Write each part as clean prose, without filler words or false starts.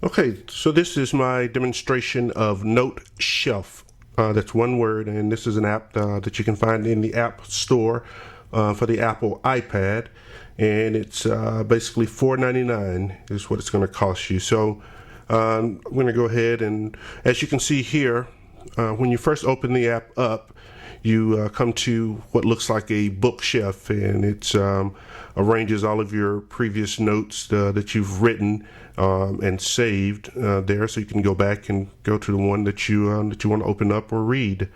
Okay, so this is my demonstration of Noteshelf. That's one word, and this is an app that you can find in the App Store for the Apple iPad, and it's basically $4.99 is what it's going to cost you. So I'm going to go ahead and, as you can see here, when you first open the app up, you come to what looks like a bookshelf, and it arranges all of your previous notes that you've written and saved there, so you can go back and go to the one that you want to open up or read.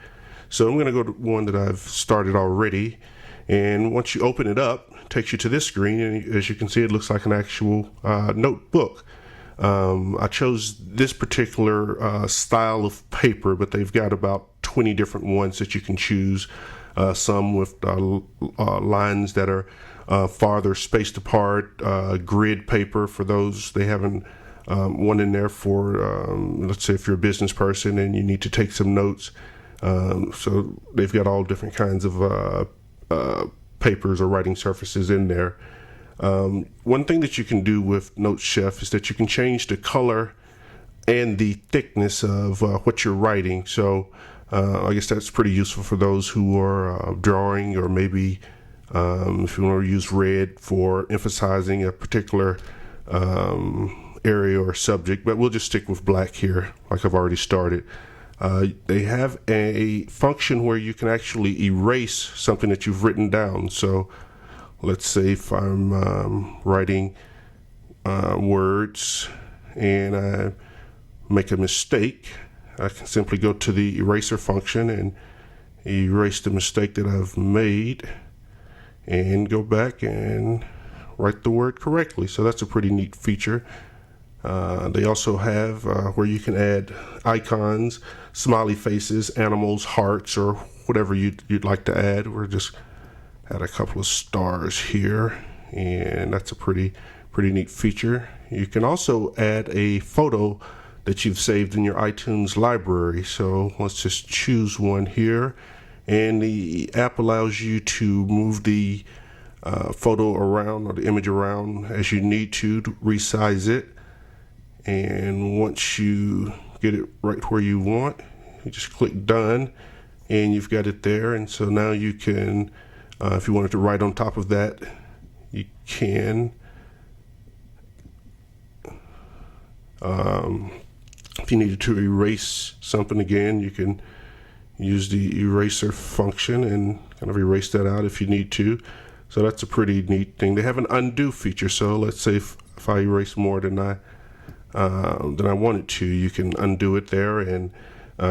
So I'm going to go to one that I've started already, and once you open it up, it takes you to this screen, and as you can see, it looks like an actual notebook. I chose this particular style of paper, but they've got about 20 different ones that you can choose. Some with lines that are farther spaced apart, grid paper for those. They have one in there for, let's say if you're a business person and you need to take some notes. So they've got all different kinds of papers or writing surfaces in there. One thing that you can do with Noteshelf is that you can change the color and the thickness of what you're writing. So I guess that's pretty useful for those who are drawing, or maybe if you want to use red for emphasizing a particular area or subject, but we'll just stick with black here like I've already started. They have a function where you can actually erase something that you've written down. So let's say if I'm writing words and I make a mistake, I can simply go to the eraser function and erase the mistake that I've made and go back and write the word correctly. So that's a pretty neat feature. They also have where you can add icons, smiley faces, animals, hearts, or whatever you'd like to add. We're just add a couple of stars here, and that's a pretty neat feature. You can also add a photo that you've saved in your iTunes library. So let's just choose one here, and the app allows you to move the photo around or the image around as you need to resize it. And once you get it right where you want, you just click done, and you've got it there. And so now you can, if you wanted to write on top of that, you can. If you needed to erase something again, you can use the eraser function and kind of erase that out if you need to. So that's a pretty neat thing. They have an undo feature. So let's say if I erase more than I wanted to, you can undo it there and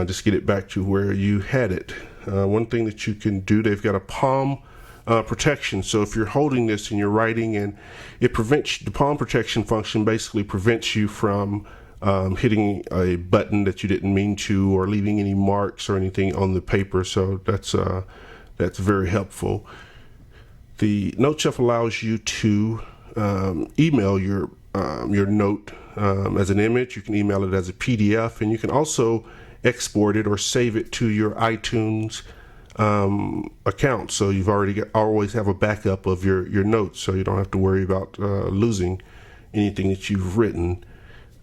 just get it back to where you had it. One thing that you can do, they've got a palm protection. So if you're holding this and you're writing, and it prevents, the palm protection function basically prevents you from hitting a button that you didn't mean to, or leaving any marks or anything on the paper. So that's very helpful. The Noteshelf allows you to email your note as an image. You can email it as a PDF, and you can also export it or save it to your iTunes account. So you've always have a backup of your notes, so you don't have to worry about losing anything that you've written.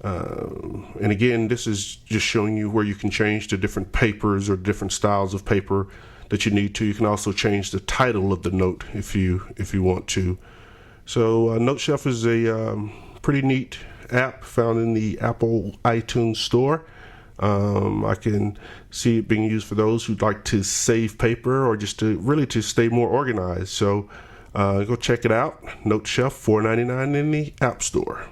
And again, this is just showing you where you can change the different papers or different styles of paper that you need to. You can also change the title of the note if you want to. So Noteshelf is a pretty neat app found in the Apple iTunes Store. I can see it being used for those who'd like to save paper, or just to stay more organized. So go check it out. Noteshelf, $4.99 in the App Store.